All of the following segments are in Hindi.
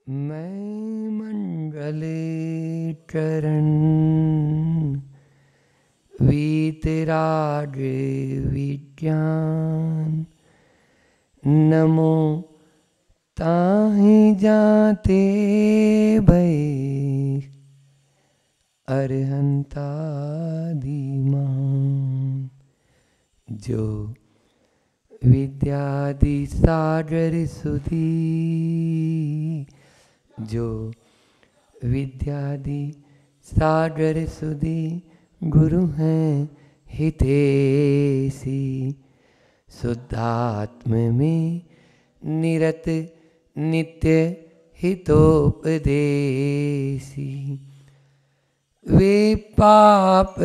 मैं मंगले चरण वीतरागे विज्ञान नमो ताहि जाते भय अरहंतादि महान। जो विद्यादि सागर सुधी, जो विद्यादि सागर सुधी गुरु हैं हितेशी। शुद्धात्म में निरत नित्य हितोपदेशी। वे पाप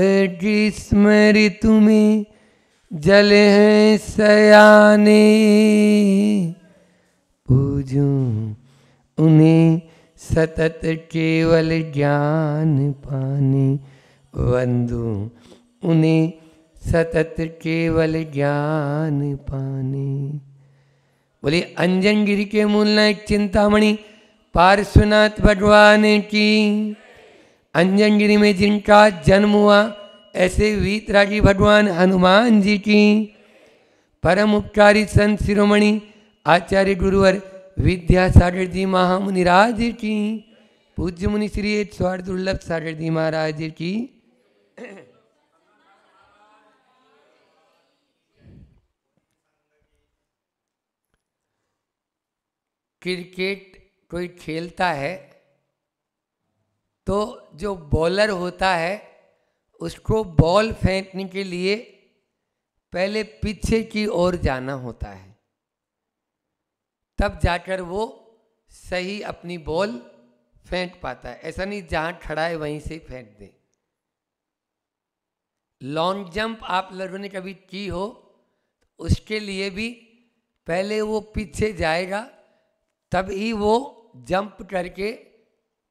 जिस्मृतु में जल हैं सयाने, पूजूं उन्हें सतत केवल ज्ञान पाने। वंदू उन्हें सतत केवल ज्ञान पाने। बोले अंजन गिरी के मूल नायक चिंतामणि पार्श्वनाथ भगवान की। अंजन गिरी में जिनका जन्म हुआ ऐसे वीतरागी भगवान हनुमान जी की। परम उपकारी संत शिरोमणि आचार्य गुरुवर विद्यासागर जी महामुनिराज की। पूज्य मुनि श्री स्वार दुर्लभ सागर जी महाराज की। क्रिकेट कोई खेलता है तो जो बॉलर होता है उसको बॉल फेंकने के लिए पहले पीछे की ओर जाना होता है, तब जाकर वो सही अपनी बॉल फेंक पाता है। ऐसा नहीं जहां खड़ा है वहीं से फेंक दे। लॉन्ग जंप आप लोगों ने कभी की हो, उसके लिए भी पहले वो पीछे जाएगा तब ही वो जंप करके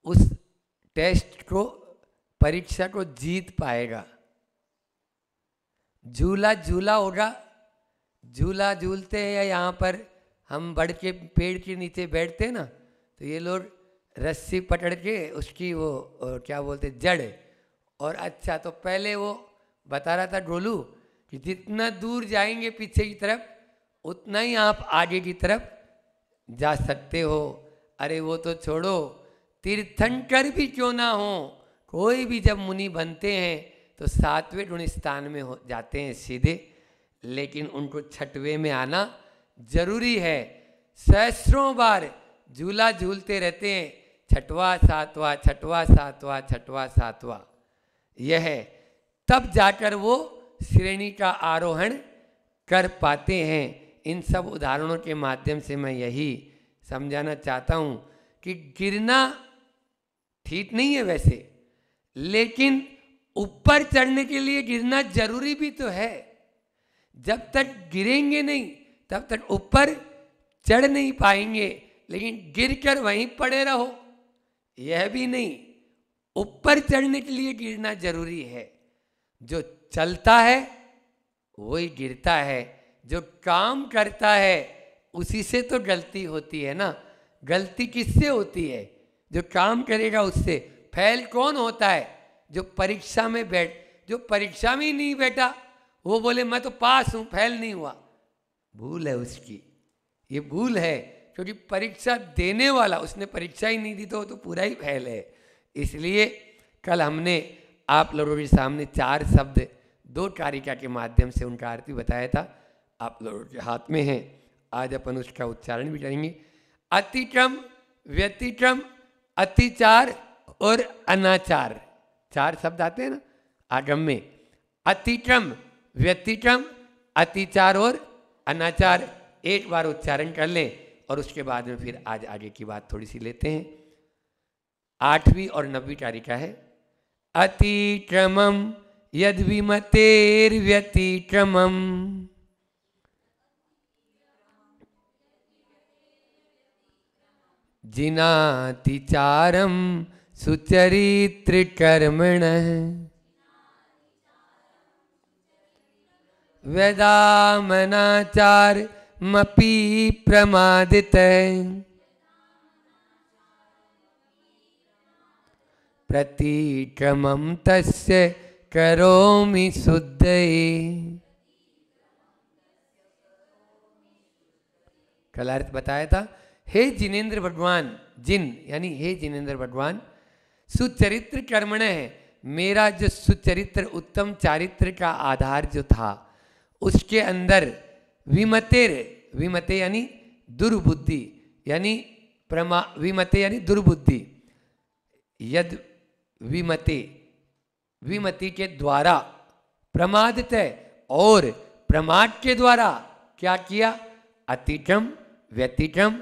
उस टेस्ट को, परीक्षा को जीत पाएगा। झूला झूला होगा, झूला झूलते हैं यहाँ पर हम बढ़ के पेड़ के नीचे बैठते हैं ना, तो ये लोग रस्सी पकड़ के उसकी वो क्या बोलते जड़। और अच्छा तो पहले वो बता रहा था गोलू कि जितना दूर जाएंगे पीछे की तरफ उतना ही आप आगे की तरफ जा सकते हो। अरे वो तो छोड़ो, तीर्थंकर भी क्यों ना हो, कोई भी जब मुनि बनते हैं तो 7वें गुण स्थान में हो जाते हैं सीधे, लेकिन उनको 6वें में आना जरूरी है। सहस्रों बार झूला झूलते रहते हैं, 6वां 7वां 6वां 7वां 6वां 7वां, यह तब जाकर वो श्रेणी का आरोहण कर पाते हैं। इन सब उदाहरणों के माध्यम से मैं यही समझाना चाहता हूँ कि गिरना ठीक नहीं है वैसे, लेकिन ऊपर चढ़ने के लिए गिरना जरूरी भी तो है। जब तक गिरेंगे नहीं तब तक ऊपर चढ़ नहीं पाएंगे, लेकिन गिरकर वहीं पड़े रहो यह भी नहीं। ऊपर चढ़ने के लिए गिरना जरूरी है। जो चलता है वही गिरता है, जो काम करता है उसी से तो गलती होती है ना। गलती किससे होती है? जो काम करेगा उससे। फेल कौन होता है? जो परीक्षा में जो परीक्षा में ही नहीं बैठा वो बोले मैं तो पास हूं, फेल नहीं हुआ। भूल है उसकी, ये भूल है, क्योंकि परीक्षा देने वाला उसने परीक्षा ही नहीं दी तो वो तो पूरा ही फेल है। इसलिए कल हमने आप लोगों के सामने 4 शब्द 2 कारिका के माध्यम से उनका अर्थ भी बताया था, आप लोगों के हाथ में है। आज अपन उसका उच्चारण भी करेंगे। अतिक्रम, व्यतिक्रम, अतिचार और अनाचार, 4 शब्द आते हैं ना आगम में। अतिक्रम, व्यतिक्रम, अतिचार और अनाचार, एक बार उच्चारण कर लें और उसके बाद में फिर आज आगे की बात थोड़ी सी लेते हैं। 8वीं और 9वीं कारिका है। अतिक्रमम यद्विमतेर्व्यतिक्रमम, जिनातिचारम सुचरित्र कर्मणः, वेदामनाचार मपि प्रमादितः, प्रतिक्रमं तस्य करोमि शुद्धये। कल अर्थ बताया था, हे जिनेन्द्र भगवान, जिन यानी हे जिनेन्द्र भगवान, सुचरित्र कर्मण है, मेरा जो सुचरित्र उत्तम चारित्र का आधार जो था उसके अंदर विमते यानी दुर्बुद्धि, यानी विमते यानी दुर्बुद्धि, यद विमति के द्वारा प्रमादतः और प्रमाद के द्वारा क्या किया, अतिक्रम व्यतिक्रम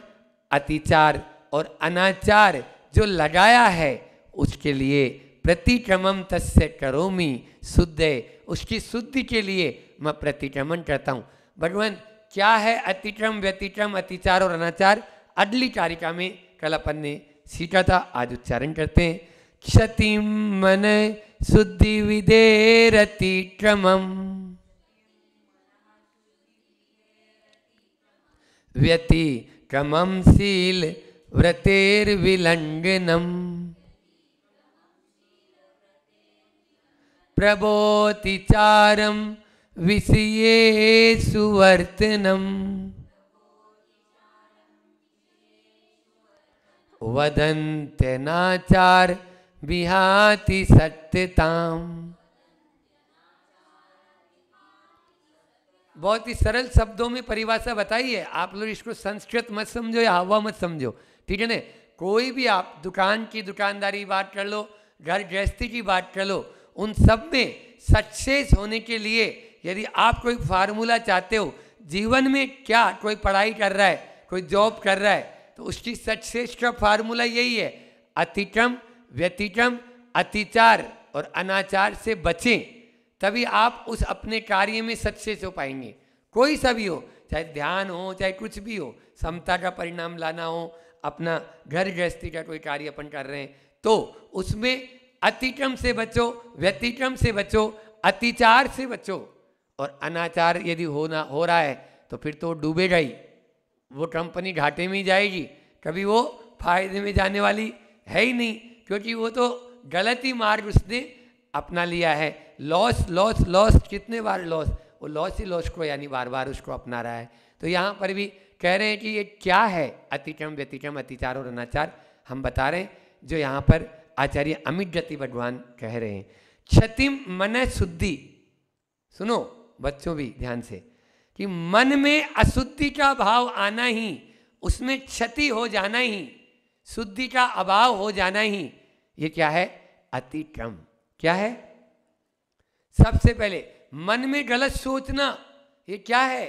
अतिचार और अनाचार जो लगाया है उसके लिए प्रतिक्रमम तस्य करोमि शुद्धे, उसकी शुद्धि के लिए मैं प्रतिक्रमण करता हूँ। भगवान क्या है अतिक्रम व्यतिक्रम अतिचार और अनाचार, अगली कारिका में कल अपन ने सीखा था, आज उच्चारण करते हैं। क्षतिम मन शुद्धि विदेरतिक्रमम व्यतिक्रमं शील व्रतेर्विलंघनम प्रबोधिचारम विषयेषु वर्तनम वदन्त्यनाचार विहाति सत्यताम। बहुत ही सरल शब्दों में परिभाषा बताई है, आप लोग इसको संस्कृत मत समझो या हवा मत समझो, ठीक है ना। कोई भी आप दुकान की दुकानदारी बात कर लो, घर गृहस्थी की बात कर लो, उन सब में सक्सेस होने के लिए यदि आप कोई फार्मूला चाहते हो, जीवन में क्या कोई पढ़ाई कर रहा है, कोई जॉब कर रहा है, तो उसकी सक्सेस का फार्मूला यही है, अतिक्रम व्यतिक्रम अतिचार और अनाचार से बचें, तभी आप उस अपने कार्य में सक्सेस हो पाएंगे। कोई सा भी हो, चाहे ध्यान हो चाहे कुछ भी हो, समता का परिणाम लाना हो, अपना घर गृहस्थी का कोई कार्य अपन कर रहे हैं तो उसमें अतिक्रम से बचो, व्यतिक्रम से बचो, अतिचार से बचो, और अनाचार यदि हो रहा है तो फिर तो डूबेगा ही, वो कंपनी घाटे में ही जाएगी, कभी वो फायदे में जाने वाली है ही नहीं, क्योंकि वो तो गलत ही मार्ग उसने अपना लिया है। लॉस लॉस लॉस, कितने बार लॉस, वो लॉस ही लॉस को यानी बार बार उसको अपना रहा है। तो यहाँ पर भी कह रहे हैं कि ये क्या है अतिक्रम व्यतिक्रम अतिचार और अनाचार, हम बता रहे हैं जो यहाँ पर आचार्य अमित गति भगवान कह रहे हैं। क्षतिम मन शुद्धि, सुनो बच्चों भी ध्यान से, कि मन में अशुद्धि का भाव आना ही, उसमें क्षति हो जाना ही, शुद्धि का अभाव हो जाना ही, ये क्या है अतिक्रम। क्या है? सबसे पहले मन में गलत सोचना, ये क्या है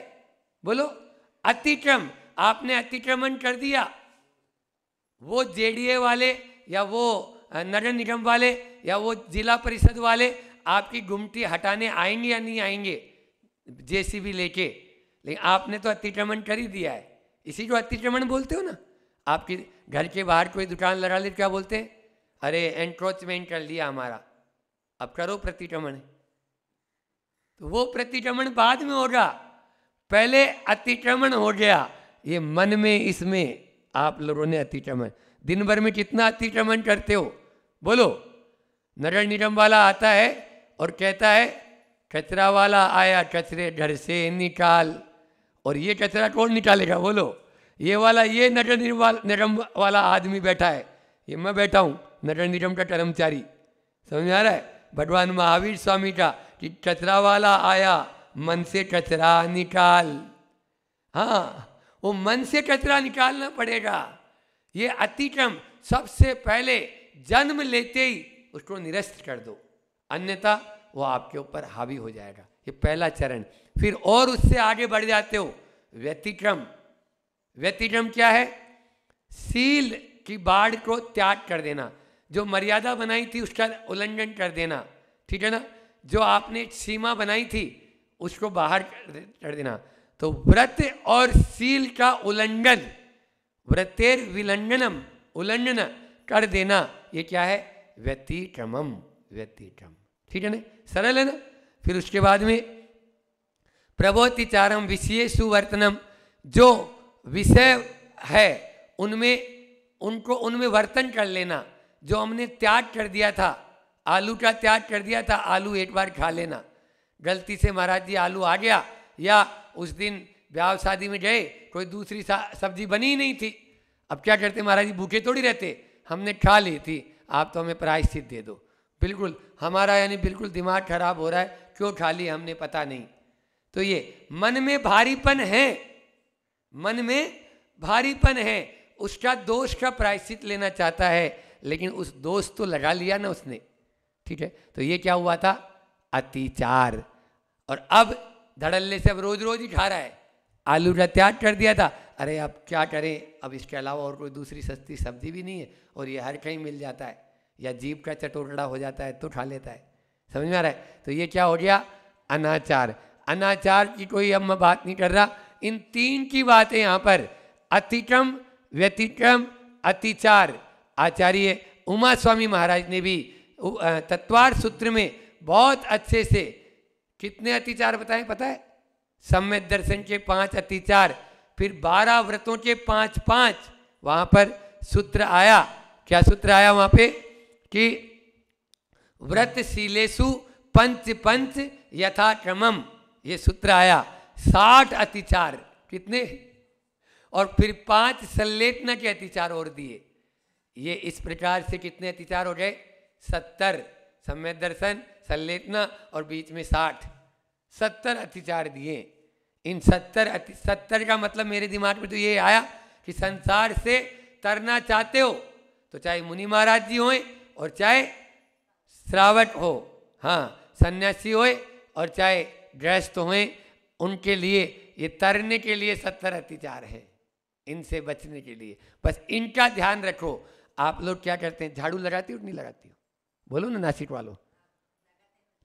बोलो? अतिक्रम। आपने अतिक्रमण कर दिया, वो जेडीए वाले या वो नगर निगम वाले या वो जिला परिषद वाले आपकी गुमटी हटाने आएंगे या नहीं आएंगे जेसीबी लेके, लेकिन आपने तो अतिक्रमण कर ही दिया है। इसी को अतिक्रमण बोलते हो ना। आपके घर के बाहर कोई दुकान लगा ले, क्या बोलते हैं? अरे एंक्रोचमेंट कर लिया हमारा, अब करो प्रतिक्रमण। तो वो प्रतिक्रमण बाद में होगा, पहले अतिक्रमण हो गया ये मन में। इसमें आप लोगों ने अतिक्रमण, दिन भर में कितना अतिक्रमण करते हो बोलो? नगर निगम वाला आता है और कहता है कचरा वाला आया, कचरे घर से निकाल, और ये कचरा कौन निकालेगा बोलो? ये वाला, ये नगर निगम वाला आदमी बैठा है, ये मैं बैठा हूँ नगर निगम का कर्मचारी। समझ में आ रहा है? भगवान महावीर स्वामी का कि कचरा वाला आया, मन से कचरा निकाल। हाँ, वो मन से कचरा निकालना पड़ेगा। ये अतिक्रम सबसे पहले जन्म लेते ही उसको निरस्त कर दो, अन्यथा वो आपके ऊपर हावी हो जाएगा। ये पहला चरण। फिर और उससे आगे बढ़ जाते हो व्यतिक्रम। व्यतिक्रम क्या है? सील की बाढ़ को त्याग कर देना, जो मर्यादा बनाई थी उसका उल्लंघन कर देना, ठीक है ना। जो आपने सीमा बनाई थी उसको बाहर कर देना। तो व्रत और सील का उल्लंघन, व्रतेर विलंघनम, उल्लंघन कर देना, ये क्या है? व्यतिक्रमम, व्यतिक्रम, ठीक है ना, सरल है ना। फिर उसके बाद में प्रबोधिचारम विषय सुवर्तनम, जो विषय है उनमें उनको उनमें वर्तन कर लेना, जो हमने त्याग कर दिया था, आलू का त्याग कर दिया था, आलू एक बार खा लेना। गलती से महाराज जी आलू आ गया, या उस दिन ब्याह शादी में गए, कोई दूसरी सब्जी बनी ही नहीं थी, अब क्या करते महाराज जी, भूखे थोड़ी रहते, हमने खा ली थी, आप तो हमें प्रायश्चित दे दो। बिल्कुल हमारा यानी बिल्कुल दिमाग खराब हो रहा है, क्यों खा ली हमने पता नहीं। तो ये मन में भारीपन है, मन में भारीपन है, उसका दोष का प्रायश्चित लेना चाहता है, लेकिन उस दोष तो लगा लिया ना उसने, ठीक है। तो ये क्या हुआ था, अतिचार। और अब धड़ल्ले से अब रोज रोज ही खा रहा है, आलू का त्याग कर दिया था, अरे अब क्या करें, अब इसके अलावा और कोई दूसरी सस्ती सब्जी भी नहीं है, और ये हर कहीं मिल जाता है, या जीभ का चटोटड़ा हो जाता है तो खा लेता है, समझ में आ रहा है। तो ये क्या हो गया, अनाचार। अनाचार की कोई अब मैं बात नहीं कर रहा, इन तीन की बात है यहाँ पर, अतिक्रम, व्यतिक्रम, अतिचार। आचार्य उमा स्वामी महाराज ने भी तत्वार सूत्र में बहुत अच्छे से कितने अतिचार बताएं पता है, सम्यक दर्शन के 5 अतिचार, फिर 12 व्रतों के 5-5 वहां पर सूत्र आया। क्या सूत्र आया वहां पे कि व्रतशीलेषु पंच पंच यथाक्रमम, ये सूत्र आया। 60 अतिचार कितने, और फिर 5 संलेटना के अतिचार और दिए। ये इस प्रकार से कितने अतिचार हो गए, 70। सम्यक दर्शन, संलेटना और बीच में 70 अतिचार दिए। इन 70 का मतलब मेरे दिमाग में तो ये आया कि संसार से तरना चाहते हो तो चाहे मुनि महाराज जी हों और चाहे श्रावक हो, हाँ सन्यासी होए और चाहे गृहस्थ होए, उनके लिए ये तरने के लिए 70 अतिचार है, इनसे बचने के लिए। बस इनका ध्यान रखो। आप लोग क्या करते हैं, झाड़ू लगाती हो नहीं लगाती हो, बोलो ना नासिक वालों,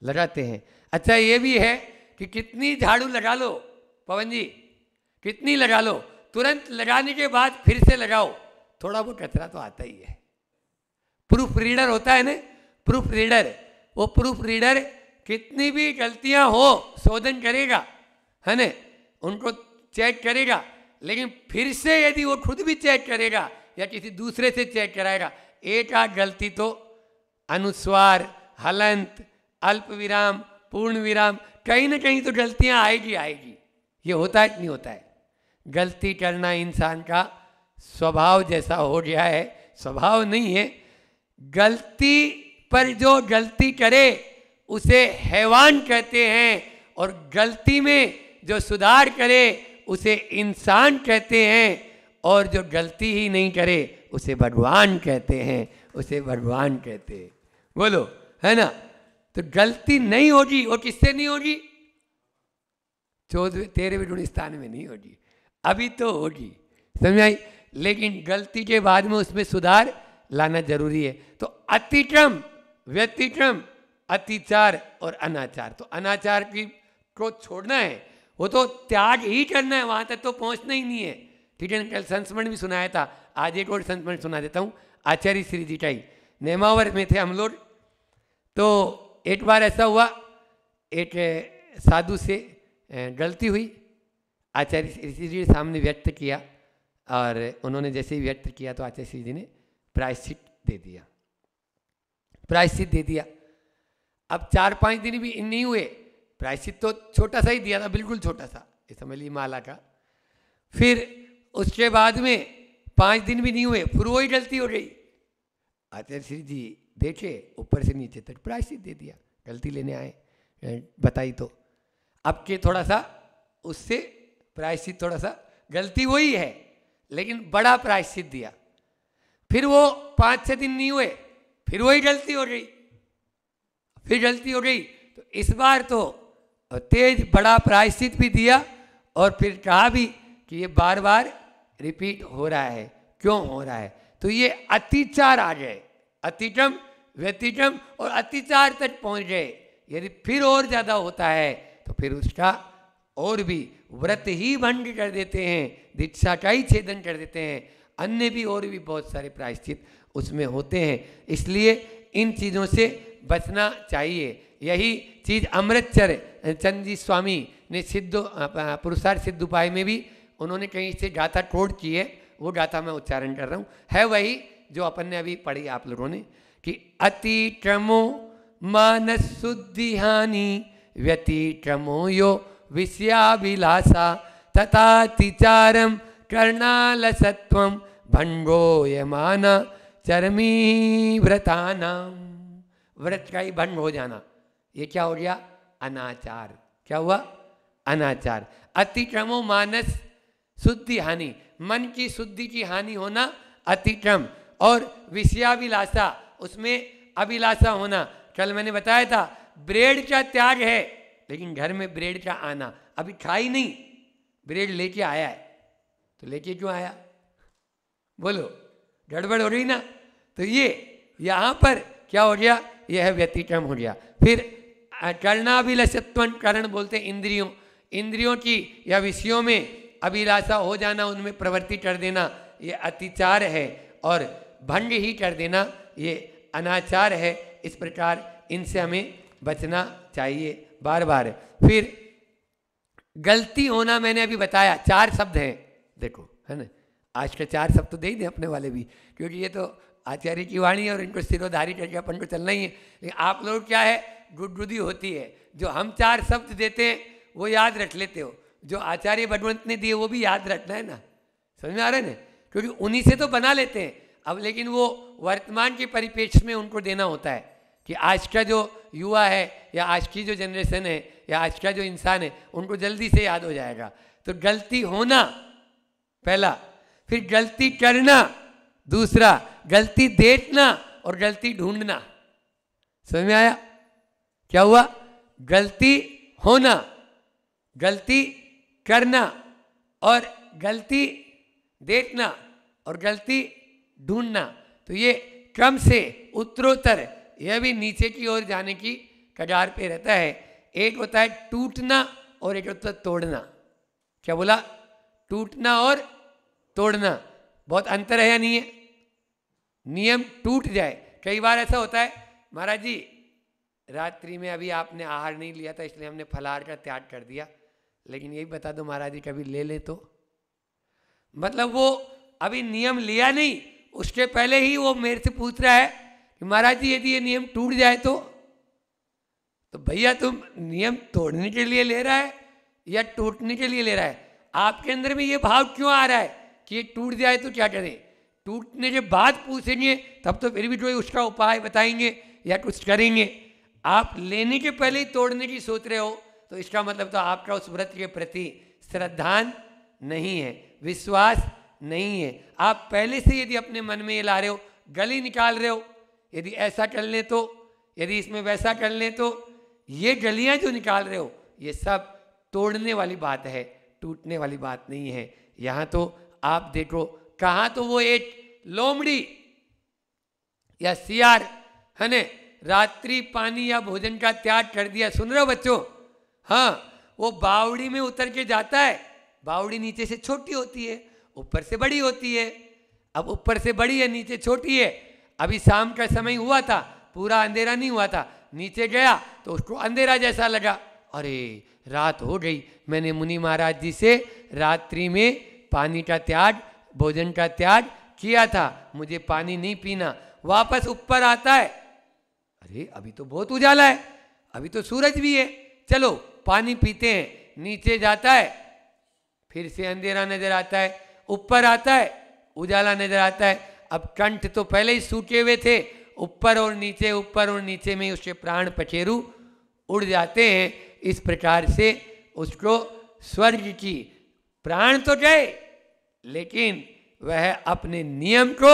लगाते हैं। अच्छा ये भी है कि कितनी झाड़ू लगा लो, पवन जी कितनी लगा लो, तुरंत लगाने के बाद फिर से लगाओ, थोड़ा वो कचरा तो आता ही है। प्रूफ रीडर होता है ना, प्रूफ रीडर, वो प्रूफ रीडर कितनी भी गलतियां हो शोधन करेगा, है ना, उनको चेक करेगा, लेकिन फिर से यदि वो खुद भी चेक करेगा या किसी दूसरे से चेक कराएगा, एक आध गलती तो अनुस्वार, हलंत, अल्प विराम, पूर्ण विराम, कहीं ना कहीं तो गलतियां आएगी आएगी। ये होता है कि नहीं होता है, गलती करना इंसान का स्वभाव जैसा हो गया है, स्वभाव नहीं है। गलती पर जो गलती करे उसे हैवान कहते हैं, और गलती में जो सुधार करे उसे इंसान कहते हैं, और जो गलती ही नहीं करे उसे भगवान कहते हैं, उसे भगवान कहते हैं। बोलो, है ना। तो गलती नहीं होगी, और किससे नहीं होगी, 13वें गुण स्थान में नहीं होगी, अभी तो होगी, समझ आई। लेकिन गलती के बाद में उसमें सुधार लाना जरूरी है। तो अतिक्रम, व्यतिक्रम, अतिचार और अनाचार। तो अनाचार की को छोड़ना है, वो तो त्याग ही करना है, वहां तक तो पहुंचना ही नहीं है, ठीक है। कल संस्मरण भी सुनाया था, आज एक और संस्मरण सुना देता हूँ। आचार्य श्री जी का ही, नेमावर में थे हम लोग, तो एक बार ऐसा हुआ, एक साधु से गलती हुई, आचार्य श्री जी सामने व्यक्त किया, और उन्होंने जैसे ही व्यक्त किया तो आचार्य श्री जी ने प्रायश्चित दे दिया, प्रायश्चित दे दिया। अब 4-5 दिन भी नहीं हुए, प्रायश्चित तो छोटा सा ही दिया था, बिल्कुल छोटा सा, ये समझ ली माला का। फिर उसके बाद में 5 दिन भी नहीं हुए, फिर वही गलती हो गई। आचार्य श्री जी देखे ऊपर से नीचे तक प्रायश्चित दे दिया, गलती लेने आए बताई तो। अब के थोड़ा सा उससे प्रायश्चित, थोड़ा सा गलती वही है लेकिन बड़ा प्रायश्चित दिया। फिर वो 5-6 दिन नहीं हुए, फिर वही गलती हो गई, फिर गलती हो गई। तो इस बार तो तेज बड़ा प्रायश्चित भी दिया, और फिर कहा भी कि ये बार बार रिपीट हो रहा है, क्यों हो रहा है। तो ये अतिचार आ गए, अतिक्रम, व्यतिक्रम और अतिचार तक पहुंच गए। यदि फिर और ज़्यादा होता है तो फिर उसका और भी व्रत ही भंग कर देते हैं, दीक्षा का ही छेदन कर देते हैं, अन्य भी और भी बहुत सारे प्रायश्चित उसमें होते हैं। इसलिए इन चीज़ों से बचना चाहिए। यही चीज़ अमृतचर चंद जी स्वामी ने पुरुषार्थ सिद्ध उपाय में भी उन्होंने कहीं से गाथा कोड की है, वो गाथा मैं उच्चारण कर रहा हूँ। है वही जो अपन ने अभी पढ़ी आप लोगों ने कि अतिक्रमो मानस शुद्धि हानि व्यतिक्रमो यो विषयाभिलाषा तथातिचारम कर्णालसत्वम भंगो यमान चरमी व्रतानाम। व्रत का ही भंग हो जाना, ये क्या हो गया? अनाचार। क्या हुआ? अनाचार। अतिक्रमो मानस शुद्धि हानि, मन की शुद्धि की हानि होना अतिक्रम, और विषयाभिलाषा, उसमें अभिलाषा होना। कल मैंने बताया था ब्रेड का त्याग है, लेकिन घर में ब्रेड का आना, अभी खाई नहीं, ब्रेड लेके आया है, तो लेके क्यों आया? बोलो, गड़बड़ हो रही ना। तो ये यहाँ पर क्या हो गया? यह है व्यतिक्रम हो गया। फिर कर्णाभिलषत्वन, कर्ण बोलते इंद्रियों, इंद्रियों की या विषयों में अभिलाषा हो जाना, उनमें प्रवृत्ति कर देना, ये अतिचार है, और भंग ही कर देना ये अनाचार है। इस प्रकार इनसे हमें बचना चाहिए बार बार। फिर गलती होना, मैंने अभी बताया 4 शब्द हैं, देखो है ना, आज के 4 शब्द तो दे ही दें अपने वाले भी, क्योंकि ये तो आचार्य की वाणी है और इनको सिरोधारी करके अपन को चलना ही है। लेकिन आप लोग क्या है, गुदगुदी होती है, जो हम 4 शब्द देते हैं वो याद रख लेते हो, जो आचार्य भगवंत ने दिए वो भी याद रखना है ना, समझ में आ रहा है ना, क्योंकि उन्हीं से तो बना लेते हैं अब, लेकिन वो वर्तमान के परिप्रेक्ष्य में उनको देना होता है कि आज का जो युवा है या आज की जो जनरेशन है या आज का जो इंसान है उनको जल्दी से याद हो जाएगा। तो गलती होना पहला, फिर गलती करना दूसरा, गलती देखना और गलती ढूंढना। समझ में आया? क्या हुआ? गलती होना, गलती करना और गलती देखना और गलती ढूंढना। तो ये क्रम से उत्तरोत्तर यह भी नीचे की ओर जाने की कगार पे रहता है। एक होता है टूटना और एक होता है तोड़ना। क्या बोला? टूटना और तोड़ना, बहुत अंतर है या नहीं है? नियम टूट जाए, कई बार ऐसा होता है, महाराज जी रात्रि में अभी आपने आहार नहीं लिया था इसलिए हमने फलाहार का त्याग कर दिया, लेकिन यही बता दो महाराज जी कभी ले ले तो, मतलब वो अभी नियम लिया नहीं, उसके पहले ही वो मेरे से पूछ रहा है कि महाराज जी यदि ये नियम टूट जाए तो भैया तुम नियम तोड़ने के लिए ले रहा है या टूटने के लिए ले रहा है? आपके अंदर में ये भाव क्यों आ रहा है कि ये टूट जाए तो क्या करें? टूटने के बाद पूछेंगे तब तो फिर भी जो उसका उपाय बताएंगे या कुछ करेंगे। आप लेने के पहले ही तोड़ने की सोच रहे हो तो इसका मतलब तो आपका उस व्रत के प्रति श्रद्धा नहीं है, विश्वास नहीं है। आप पहले से यदि अपने मन में ये ला रहे हो, गली निकाल रहे हो, यदि ऐसा कर ले तो, यदि इसमें वैसा कर ले तो, ये गलियां जो निकाल रहे हो ये सब तोड़ने वाली बात है, टूटने वाली बात नहीं है। यहाँ तो आप देखो कहाँ तो वो एक लोमड़ी या सियार है ने रात्रि पानी या भोजन का त्याग कर दिया। सुन रहे हो बच्चों? हाँ, वो बावड़ी में उतर के जाता है, बावड़ी नीचे से छोटी होती है ऊपर से बड़ी होती है। अब ऊपर से बड़ी है नीचे छोटी है। अभी शाम का समय हुआ था, पूरा अंधेरा नहीं हुआ था, नीचे गया तो उसको अंधेरा जैसा लगा, अरे रात हो गई, मैंने मुनि महाराज जी से रात्रि में पानी का त्याग, भोजन का त्याग किया था, मुझे पानी नहीं पीना। वापस ऊपर आता है, अरे अभी तो बहुत उजाला है, अभी तो सूरज भी है, चलो पानी पीते हैं। नीचे जाता है, फिर से अंधेरा नजर आता है, ऊपर आता है, उजाला नजर आता है। अब कंठ तो पहले ही सूखे हुए थे, ऊपर और नीचे में उसके प्राण पखेरु उड़ जाते हैं। इस प्रकार से उसको स्वर्ग की प्राण तो गए, लेकिन वह अपने नियम को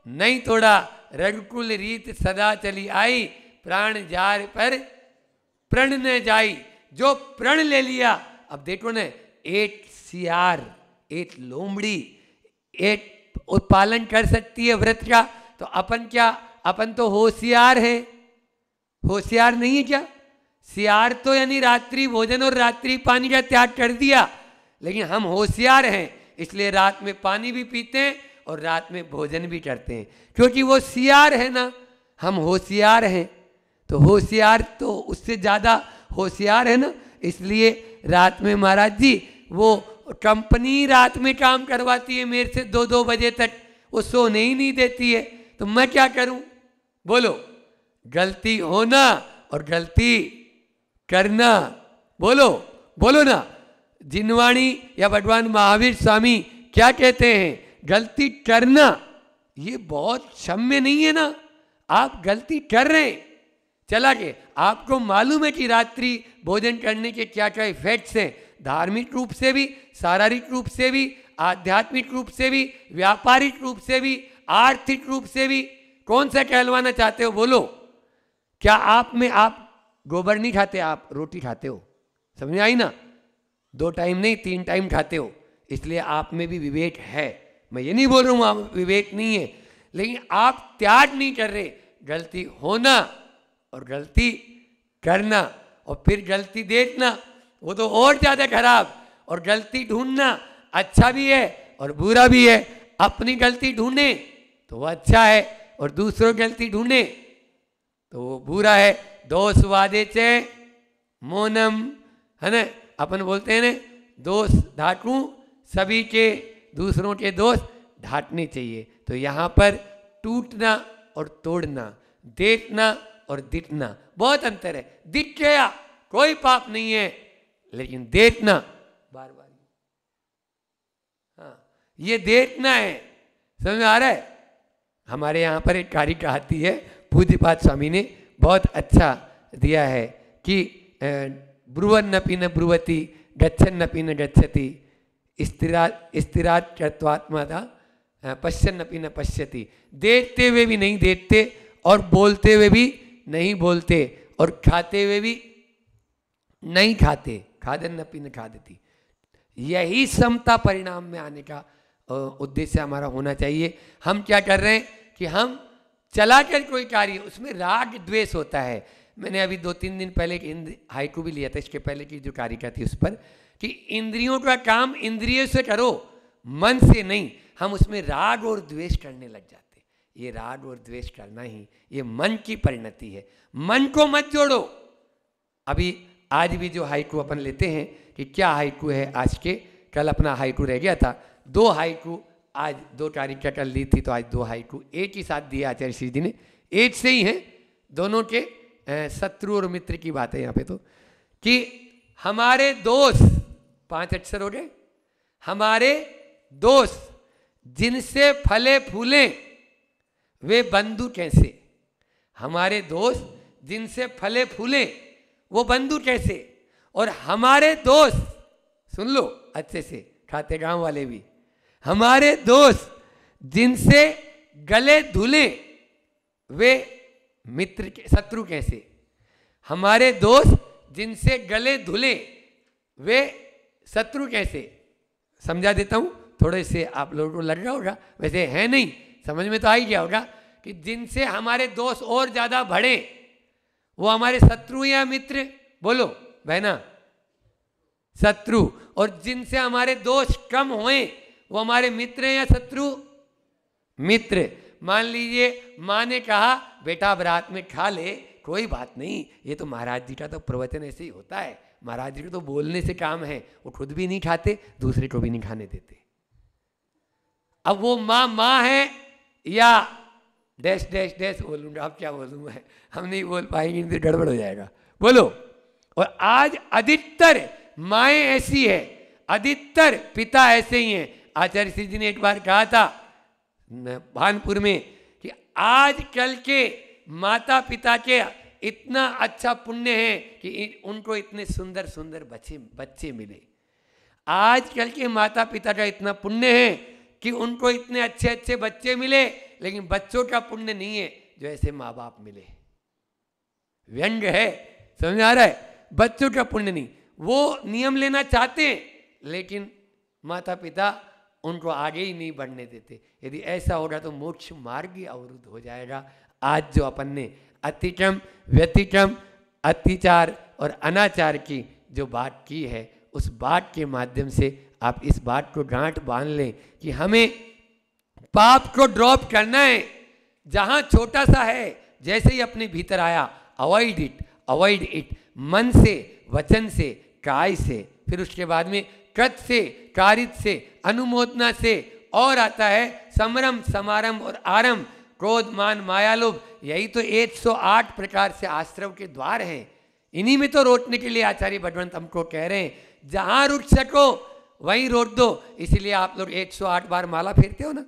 नहीं तोड़ा। रघुकुल रीत सदा चली आई, प्राण जार पर प्रण न जाई। जो प्रण ले लिया, अब देखो न, एक सियार, एक लोमड़ी, एक पालन कर सकती है व्रत का, तो अपन क्या, अपन तो होशियार हैं, होशियार नहीं है क्या? सियार तो यानी रात्रि भोजन और रात्रि पानी का त्याग कर दिया, लेकिन हम होशियार हैं इसलिए रात में पानी भी पीते हैं और रात में भोजन भी करते हैं, क्योंकि वो सियार है ना, हम होशियार हैं। तो होशियार तो उससे ज़्यादा होशियार है ना, इसलिए रात में महाराज जी वो कंपनी रात में काम करवाती है मेरे से 2-2 बजे तक, वो सोने ही नहीं देती है। तो मैं क्या करूं? बोलो, गलती होना और गलती करना। बोलो बोलो ना। जिनवाणी या भगवान महावीर स्वामी क्या कहते हैं? गलती करना ये बहुत क्षम्य नहीं है ना। आप गलती कर रहे हैं, चला के आपको मालूम है कि रात्रि भोजन करने के क्या क्या इफेक्ट्स हैं, धार्मिक रूप से भी, शारीरिक रूप से भी, आध्यात्मिक रूप से भी, व्यापारिक रूप से भी, आर्थिक रूप से भी। कौन सा कहलवाना चाहते हो? बोलो। क्या आप गोबर नहीं खाते, आप रोटी खाते हो? समझ में आई ना? 2 टाइम नहीं 3 टाइम खाते हो, इसलिए आप में भी विवेक है। मैं ये नहीं बोल रहा हूँ आप विवेक नहीं है, लेकिन आप त्याग नहीं कर रहे। गलती होना और गलती करना और फिर गलती देखना, वो तो और ज़्यादा खराब। और गलती ढूंढना अच्छा भी है और बुरा भी है। अपनी गलती ढूंढे तो वो अच्छा है, और दूसरों की गलती ढूंढे तो वो बुरा है। दोष वादे चे मोनम, है ना? अपन बोलते हैं ना, दोष ढांकूं, सभी के दूसरों के दोष ढांकने चाहिए। तो यहाँ पर टूटना और तोड़ना, देखना और दिखना बहुत अंतर है। दिख गया कोई पाप नहीं है, लेकिन देखना बार बार, हाँ ये देखना है। समझ में आ रहा है? हमारे यहाँ पर एक कारिका आती है, पूज्यपाद स्वामी ने बहुत अच्छा दिया है कि ब्रुवन्नपि न ब्रुवति, गच्छन्नपि न गच्छति, स्थिरात् कृत्वात्मदा पश्यन्नपि न पश्यति। देखते हुए भी नहीं देखते और बोलते हुए भी नहीं बोलते और खाते हुए भी नहीं खाते। खादन्नपि न खादति। यही समता परिणाम में आने का उद्देश्य हमारा होना चाहिए। हम क्या कर रहे हैं कि हम चला कर कोई कार्य, उसमें राग द्वेष होता है। मैंने अभी 2-3 दिन पहले हाइकू भी लिया था, इसके पहले की जो कारिका थी उस पर, कि इंद्रियों का काम इंद्रियों से करो, मन से नहीं। हम उसमें राग और द्वेष करने लग जाते। ये राग और द्वेष करना ही ये मन की परिणति है। मन को मत जोड़ो। अभी आज भी जो हाइकू अपन लेते हैं कि क्या हाइकू है आज के, कल अपना हाइकू रह गया था, 2 हाइकू आज 2 कारिका कल ली थी, तो आज 2 हाइकू एक ही साथ दिया आचार्य श्री जी ने। एक से ही है दोनों के, शत्रु और मित्र की बात है यहाँ पे। तो कि हमारे दोस्त, 5 अक्षर हो गए, हमारे दोस्त जिनसे फले फूले वे बंधु कैसे। हमारे दोस्त जिनसे फले फूले वो बंधु कैसे। और हमारे दोस्त, सुन लो अच्छे से, खाते गांव वाले भी, हमारे दोस्त जिनसे गले धुले वे मित्र के शत्रु कैसे। हमारे दोस्त जिनसे गले धुले वे शत्रु कैसे। समझा देता हूं, थोड़े से आप लोगों को लग रहा होगा, वैसे है नहीं, समझ में तो आ ही गया होगा कि जिनसे हमारे दोस्त और ज्यादा बढ़े वो हमारे शत्रु या मित्र। बोलो बहना, शत्रु। और जिनसे हमारे दोस्त कम होए वो हमारे मित्र या शत्रु, मित्र। मान लीजिए माँ ने कहा बेटा अब रात में खा ले, कोई बात नहीं, ये तो महाराज जी का तो प्रवचन ऐसे ही होता है, महाराज जी को तो बोलने से काम है, वो खुद भी नहीं खाते, दूसरे को भी नहीं खाने देते। अब वो माँ है या डैश डैश डैश बोलूंगा, अब क्या बोलूँ मैं, हम नहीं बोल पाएंगे, फिर गड़बड़ हो जाएगा। बोलो। और आज अधिकतर माएँ ऐसी है, अधिकतर पिता ऐसे ही हैं। आचार्य श्री जी ने एक बार कहा था भानपुर में कि आजकल के माता पिता के इतना अच्छा पुण्य है कि उनको इतने सुंदर सुंदर बच्चे मिले। आजकल के माता पिता का इतना पुण्य है कि उनको इतने अच्छे अच्छे बच्चे मिले, लेकिन बच्चों का पुण्य नहीं है जो ऐसे माँ बाप मिले। व्यंग है, समझ आ रहा है? बच्चों का पुण्य नहीं। वो नियम लेना चाहते हैं लेकिन माता पिता उनको आगे ही नहीं बढ़ने देते। यदि ऐसा होगा तो मोक्ष मार्ग ही अवरुद्ध हो जाएगा। आज जो अपन ने अतिक्रम, व्यतिक्रम, अत्याचार और अनाचार की जो बात की है, उस बात के माध्यम से आप इस बात को गांठ बांध लें कि हमें पाप को ड्रॉप करना है। जहां छोटा सा है, जैसे ही अपने भीतर आया, अवॉइड इट, मन से, वचन से, काय से, फिर उसके बाद में कृत से, कारित से, अनुमोदना से, और आता है समरम, समारंभ और आरंभ। क्रोध, मान, माया, लोभ, यही तो 108 प्रकार से आश्रम के द्वार हैं। इन्हीं में तो रोकने के लिए आचार्य भगवंत हमको कह रहे हैं, जहां रुक सको वहीं रोक दो। इसीलिए आप लोग 108 बार माला फेरते हो ना,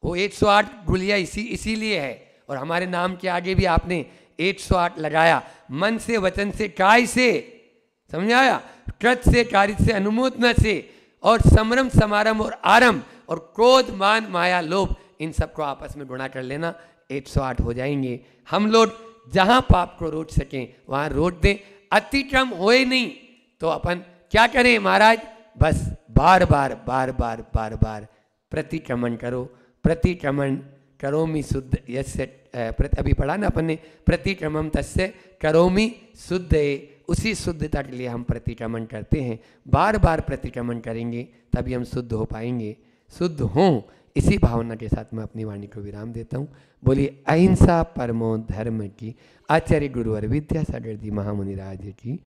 वो 108 गुलिया इसीलिए है। और हमारे नाम के आगे भी आपने 108 लगाया, मन से, वचन से, काय से, समझाया, कृत से, कार्य से, अनुमोदन से, और समरम, समारंभ और आरंभ, और क्रोध, मान, माया, लोभ, इन सबको आपस में गुणा कर लेना, 108 हो जाएंगे। हम लोग जहां पाप को रोक सकें वहां रोक दें, अतिक्रम होए नहीं तो अपन क्या करें महाराज, बस बार बार बार बार बार बार प्रतिक्रमण करो। प्रतिक्रमण करोमि शुद्ध यस्य, अभी पढ़ा ना अपन ने, प्रतिक्रमण तस्य करोमि शुद्ध, उसी शुद्धता के लिए हम प्रतिक्रमण करते हैं। बार बार प्रतिक्रमण करेंगे तभी हम शुद्ध हो पाएंगे। शुद्ध हों, इसी भावना के साथ मैं अपनी वाणी को विराम देता हूँ। बोलिए अहिंसा परमो धर्म की। आचार्य गुरुवर विद्यासागर जी महामुनि राज की